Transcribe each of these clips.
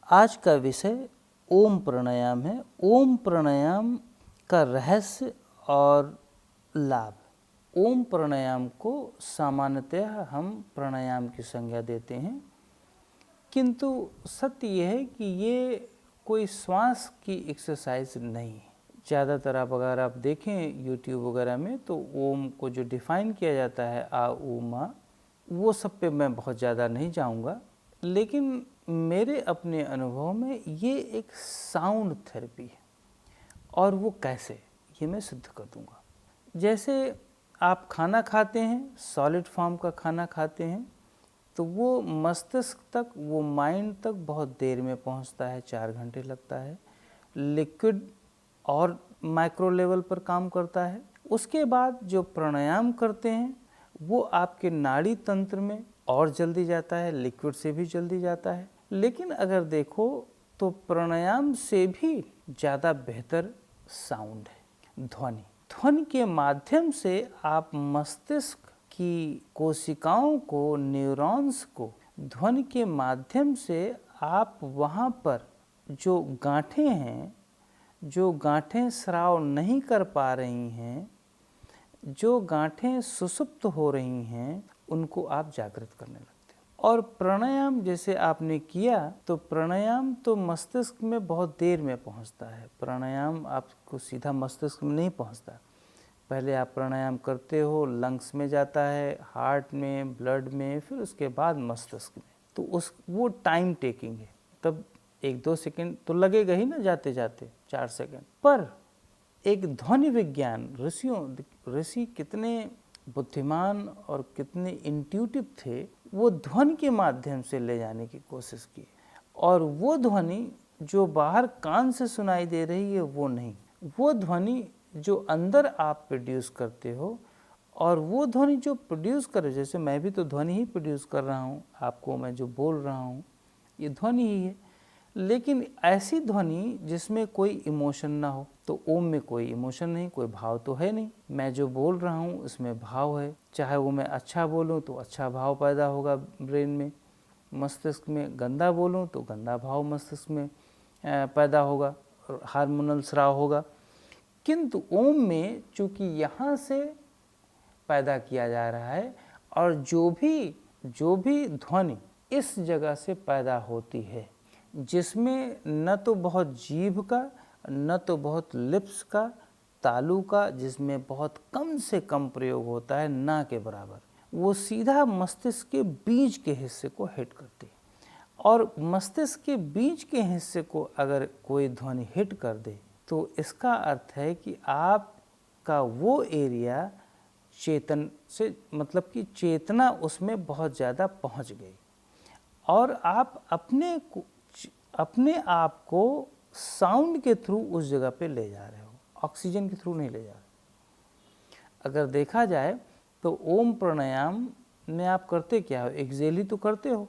आज का विषय ओम प्राणायाम है। ओम प्राणायाम का रहस्य और लाभ। ओम प्राणायाम को सामान्यतः हम प्राणायाम की संज्ञा देते हैं, किंतु सत्य यह है कि ये कोई श्वास की एक्सरसाइज नहीं है। ज़्यादातर अगर आप देखें यूट्यूब वगैरह में तो ओम को जो डिफ़ाइन किया जाता है आ ऊ मा, वो सब पे मैं बहुत ज़्यादा नहीं जाऊंगा, लेकिन मेरे अपने अनुभव में ये एक साउंड थेरेपी है। और वो कैसे, ये मैं सिद्ध कर दूंगा। जैसे आप खाना खाते हैं, सॉलिड फॉर्म का खाना खाते हैं, तो वो मस्तिष्क तक, वो माइंड तक बहुत देर में पहुंचता है, 4 घंटे लगता है। लिक्विड और माइक्रो लेवल पर काम करता है। उसके बाद जो प्राणायाम करते हैं वो आपके नाड़ी तंत्र में और जल्दी जाता है, लिक्विड से भी जल्दी जाता है। लेकिन अगर देखो तो प्राणायाम से भी ज़्यादा बेहतर साउंड है, ध्वनि। ध्वनि के माध्यम से आप मस्तिष्क की कोशिकाओं को, न्यूरॉन्स को, ध्वनि के माध्यम से आप वहाँ पर जो गांठें हैं, जो गांठें स्राव नहीं कर पा रही हैं, जो गांठें सुसुप्त हो रही हैं, उनको आप जागृत करने लगते हो। और प्राणायाम जैसे आपने किया, तो प्राणायाम तो मस्तिष्क में बहुत देर में पहुंचता है। प्राणायाम आपको सीधा मस्तिष्क में नहीं पहुंचता। पहले आप प्राणायाम करते हो, लंग्स में जाता है, हार्ट में, ब्लड में, फिर उसके बाद मस्तिष्क में। तो वो टाइम टेकिंग है। तब 1-2 सेकंड तो लगेगा ही ना, जाते जाते 4 सेकंड। पर एक ध्वनि विज्ञान, ऋषि कितने बुद्धिमान और कितने इंट्यूटिव थे, वो ध्वनि के माध्यम से ले जाने की कोशिश की। और वो ध्वनि जो बाहर कान से सुनाई दे रही है वो नहीं, वो ध्वनि जो अंदर आप प्रोड्यूस करते हो, और वो ध्वनि जो प्रोड्यूस करे, जैसे मैं भी तो ध्वनि ही प्रोड्यूस कर रहा हूँ, आपको मैं जो बोल रहा हूँ ये ध्वनि ही है। लेकिन ऐसी ध्वनि जिसमें कोई इमोशन ना हो। तो ओम में कोई इमोशन नहीं, कोई भाव तो है नहीं। मैं जो बोल रहा हूँ उसमें भाव है। चाहे वो मैं अच्छा बोलूँ तो अच्छा भाव पैदा होगा ब्रेन में, मस्तिष्क में। गंदा बोलूँ तो गंदा भाव मस्तिष्क में पैदा होगा, हार्मोनल स्राव होगा। किंतु ओम में चूँकि यहाँ से पैदा किया जा रहा है, और जो भी ध्वनि इस जगह से पैदा होती है, जिसमें न तो बहुत जीभ का, न तो बहुत लिप्स का, तालु का, जिसमें बहुत कम से कम प्रयोग होता है, ना के बराबर, वो सीधा मस्तिष्क के बीच के हिस्से को हिट करती है। और मस्तिष्क के बीच के हिस्से को अगर कोई ध्वनि हिट कर दे, तो इसका अर्थ है कि आपका वो एरिया चेतन से, मतलब कि चेतना उसमें बहुत ज़्यादा पहुंच गई, और आप अपने आप को साउंड के थ्रू उस जगह पे ले जा रहे हो, ऑक्सीजन के थ्रू नहीं ले जा रहे। अगर देखा जाए तो ओम प्राणायाम में आप करते क्या हो, एक्सेल ही तो करते हो।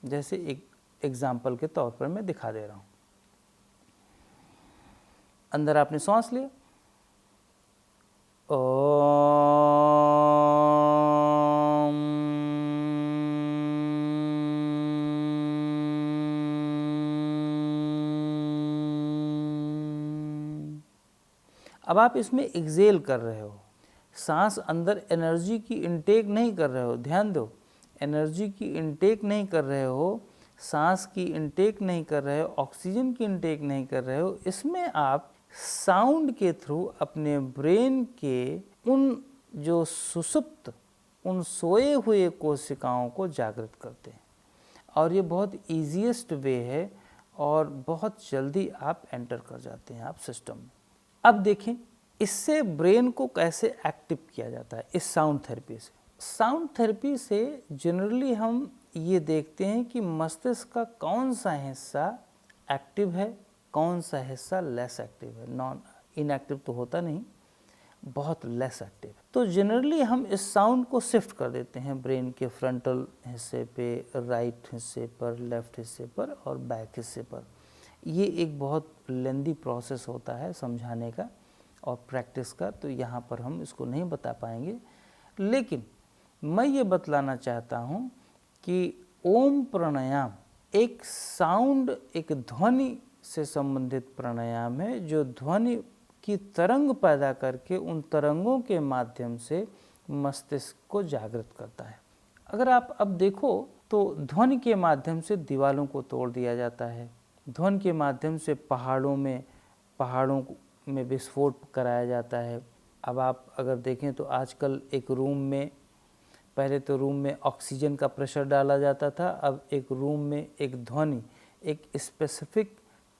जैसे एक एग्जाम्पल के तौर पर मैं दिखा दे रहा हूँ। अंदर आपने सांस लिया, अब आप इसमें एक्सेल कर रहे हो, सांस अंदर एनर्जी की इनटेक नहीं कर रहे हो। ध्यान दो, एनर्जी की इनटेक नहीं कर रहे हो, सांस की इनटेक नहीं कर रहे हो, ऑक्सीजन की इनटेक नहीं कर रहे हो। इसमें आप साउंड के थ्रू अपने ब्रेन के उन जो सुसुप्त, उन सोए हुए कोशिकाओं को जागृत करते हैं। और ये बहुत ईजीएस्ट वे है, और बहुत जल्दी आप एंटर कर जाते हैं आप सिस्टम में। अब देखें इससे ब्रेन को कैसे एक्टिव किया जाता है, इस साउंड थेरेपी से। साउंड थेरेपी से जनरली हम ये देखते हैं कि मस्तिष्क का कौन सा हिस्सा एक्टिव है, कौन सा हिस्सा लेस एक्टिव है। नॉन इनएक्टिव तो होता नहीं, बहुत लेस एक्टिव। तो जनरली हम इस साउंड को शिफ्ट कर देते हैं ब्रेन के फ्रंटल हिस्से पे, राइट हिस्से पर, लेफ्ट हिस्से पर और बैक हिस्से पर। ये एक बहुत लेंदी प्रोसेस होता है समझाने का और प्रैक्टिस का, तो यहाँ पर हम इसको नहीं बता पाएंगे। लेकिन मैं ये बतलाना चाहता हूँ कि ओम प्राणायाम एक साउंड, एक ध्वनि से संबंधित प्राणायाम है जो ध्वनि की तरंग पैदा करके उन तरंगों के माध्यम से मस्तिष्क को जागृत करता है। अगर आप अब देखो तो ध्वनि के माध्यम से दीवारों को तोड़ दिया जाता है, ध्वनि के माध्यम से पहाड़ों में विस्फोट कराया जाता है। अब आप अगर देखें तो आजकल एक रूम में, पहले तो रूम में ऑक्सीजन का प्रेशर डाला जाता था, अब एक रूम में एक ध्वनि, एक स्पेसिफिक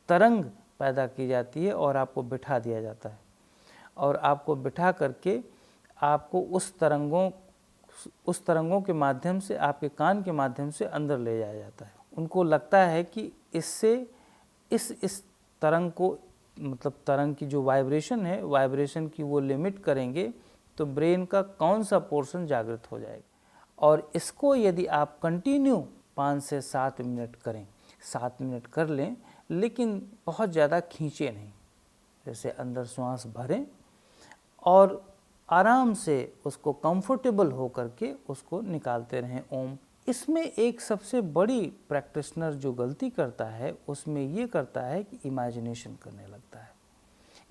तरंग पैदा की जाती है और आपको बिठा दिया जाता है और आपको बिठा करके आपको उस तरंगों के माध्यम से, आपके कान के माध्यम से अंदर ले जाया जाता है। उनको लगता है कि इससे इस तरंग को, मतलब तरंग की जो वाइब्रेशन है, वाइब्रेशन की वो लिमिट करेंगे तो ब्रेन का कौन सा पोर्शन जागृत हो जाएगा। और इसको यदि आप कंटिन्यू 5 से 7 मिनट करें, 7 मिनट कर लें, लेकिन बहुत ज़्यादा खींचे नहीं, जैसे अंदर श्वास भरें और आराम से उसको कंफर्टेबल हो करके उसको निकालते रहें ओम। इसमें एक सबसे बड़ी प्रैक्टिशनर जो गलती करता है उसमें ये करता है कि इमेजिनेशन करने लगता है।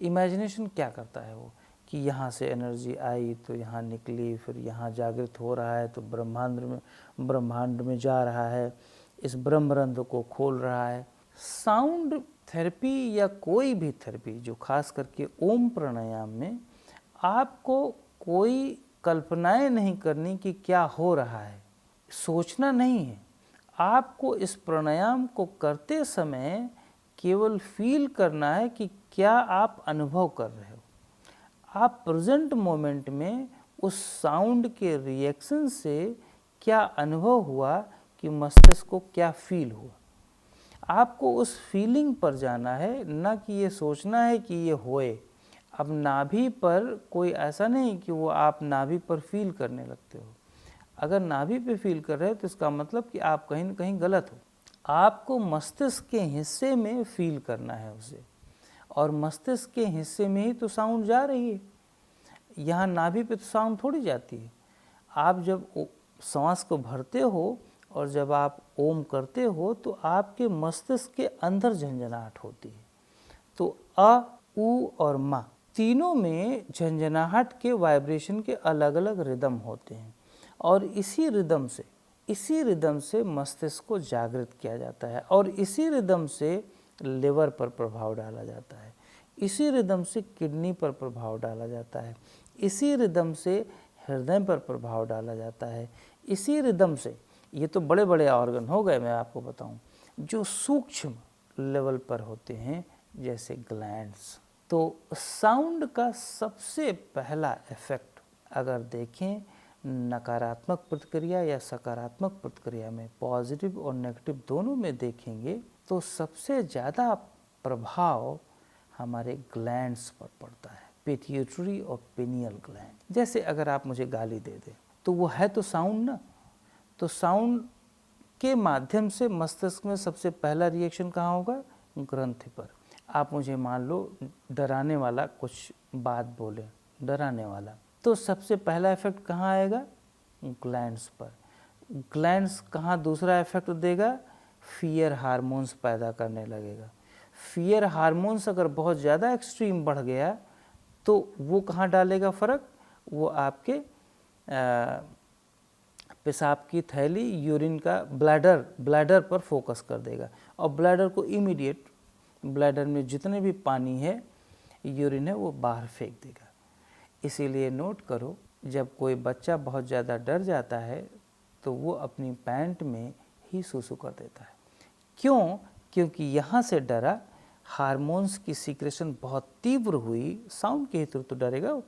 इमेजिनेशन क्या करता है वो, कि यहाँ से एनर्जी आई तो यहाँ निकली, फिर यहाँ जागृत हो रहा है तो ब्रह्मांड में जा रहा है, इस ब्रह्मरंध्र को खोल रहा है। साउंड थेरेपी या कोई भी थेरेपी, जो खास करके ओम प्राणायाम में, आपको कोई कल्पनाएं नहीं करनी कि क्या हो रहा है, सोचना नहीं है। आपको इस प्राणायाम को करते समय केवल फील करना है कि क्या आप अनुभव कर रहे हो। आप प्रेजेंट मोमेंट में उस साउंड के रिएक्शन से क्या अनुभव हुआ, कि मस्तिष्क को क्या फील हुआ। आपको उस फीलिंग पर जाना है, ना कि ये सोचना है कि ये होए। अब नाभि पर कोई ऐसा नहीं कि वो आप नाभि पर फील करने लगते हो। अगर नाभि पे फील कर रहे हो तो इसका मतलब कि आप कहीं न कहीं गलत हो। आपको मस्तिष्क के हिस्से में फील करना है उसे, और मस्तिष्क के हिस्से में ही तो साउंड जा रही है। यहाँ नाभि पे तो साउंड थोड़ी जाती है। आप जब सांस को भरते हो और जब आप ओम करते हो तो आपके मस्तिष्क के अंदर झंझनाहट होती है। तो अ, उ और मा तीनों में झंझनाहट के वाइब्रेशन के अलग अलग रिदम होते हैं, और इसी रिदम से मस्तिष्क को जागृत किया जाता है, और इसी रिदम से लिवर पर प्रभाव डाला जाता है, इसी रिदम से किडनी पर प्रभाव डाला जाता है, इसी रिदम से हृदय पर प्रभाव डाला जाता है, इसी रिदम से, ये तो बड़े बड़े ऑर्गन हो गए, मैं आपको बताऊं, जो सूक्ष्म लेवल पर होते हैं जैसे ग्लैंड्स। तो साउंड का सबसे पहला इफेक्ट अगर देखें नकारात्मक प्रतिक्रिया या सकारात्मक प्रतिक्रिया में, पॉजिटिव और नेगेटिव दोनों में देखेंगे, तो सबसे ज़्यादा प्रभाव हमारे ग्लैंड्स पर पड़ता है, पिट्यूटरी और पिनियल ग्लैंड। जैसे अगर आप मुझे गाली दे दें तो वो है तो साउंड ना, तो साउंड के माध्यम से मस्तिष्क में सबसे पहला रिएक्शन कहाँ होगा, ग्रंथि पर। आप मुझे मान लो डराने वाला कुछ बात बोले, डराने वाला, तो सबसे पहला इफेक्ट कहाँ आएगा, ग्लैंड्स पर। ग्लैंड्स कहाँ दूसरा इफेक्ट देगा, फियर हार्मोन्स पैदा करने लगेगा। फियर हार्मोन्स अगर बहुत ज़्यादा एक्सट्रीम बढ़ गया तो वो कहाँ डालेगा फ़र्क, वो आपके पेशाब की थैली, यूरिन का ब्लैडर पर फोकस कर देगा, और ब्लैडर को इमीडिएट, ब्लैडर में जितने भी पानी है, यूरिन है, वो बाहर फेंक देगा। इसीलिए नोट करो, जब कोई बच्चा बहुत ज़्यादा डर जाता है तो वो अपनी पैंट में ही सुसु कर देता है। क्यों? क्योंकि यहाँ से डरा, हार्मोन्स की सीक्रेशन बहुत तीव्र हुई, साउंड के थ्रू तो डरेगा,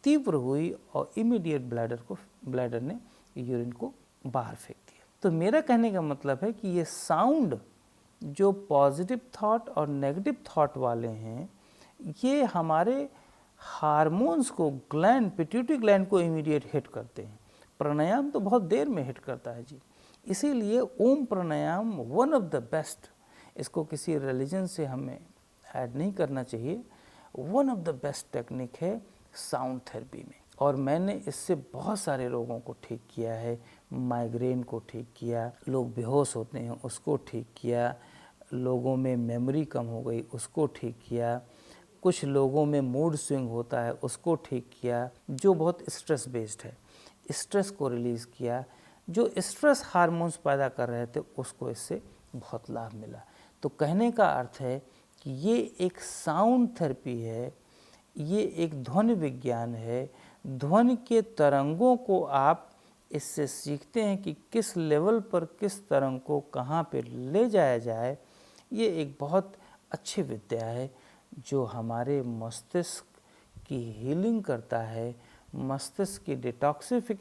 तीव्र हुई, और इमीडिएट ब्लैडर ने यूरिन को बाहर फेंक दिया। तो मेरा कहने का मतलब है कि ये साउंड जो पॉजिटिव थॉट और नेगेटिव थॉट वाले हैं, ये हमारे हार्मोन्स को, ग्लैंड, पिट्यूटरी ग्लैंड को इमीडिएट हिट करते हैं। प्राणायाम तो बहुत देर में हिट करता है जी। इसीलिए ओम प्राणायाम वन ऑफ द बेस्ट, इसको किसी रिलीजन से हमें ऐड नहीं करना चाहिए, one of the best technique है साउंड थेरेपी में। और मैंने इससे बहुत सारे लोगों को ठीक किया है, माइग्रेन को ठीक किया, लोग बेहोश होते हैं उसको ठीक किया, लोगों में मेमोरी कम हो गई उसको ठीक किया, कुछ लोगों में मूड स्विंग होता है उसको ठीक किया, जो बहुत स्ट्रेस बेस्ड है स्ट्रेस को रिलीज़ किया, जो स्ट्रेस हार्मोन्स पैदा कर रहे थे उसको इससे बहुत लाभ मिला। तो कहने का अर्थ है कि ये एक साउंड थेरेपी है, ये एक ध्वनि विज्ञान है। ध्वनि के तरंगों को आप इससे सीखते हैं कि किस लेवल पर किस तरंग को कहाँ पे ले जाया जाए। ये एक बहुत अच्छी विद्या है जो हमारे मस्तिष्क की हीलिंग करता है, मस्तिष्क की डिटॉक्सिफिकेशन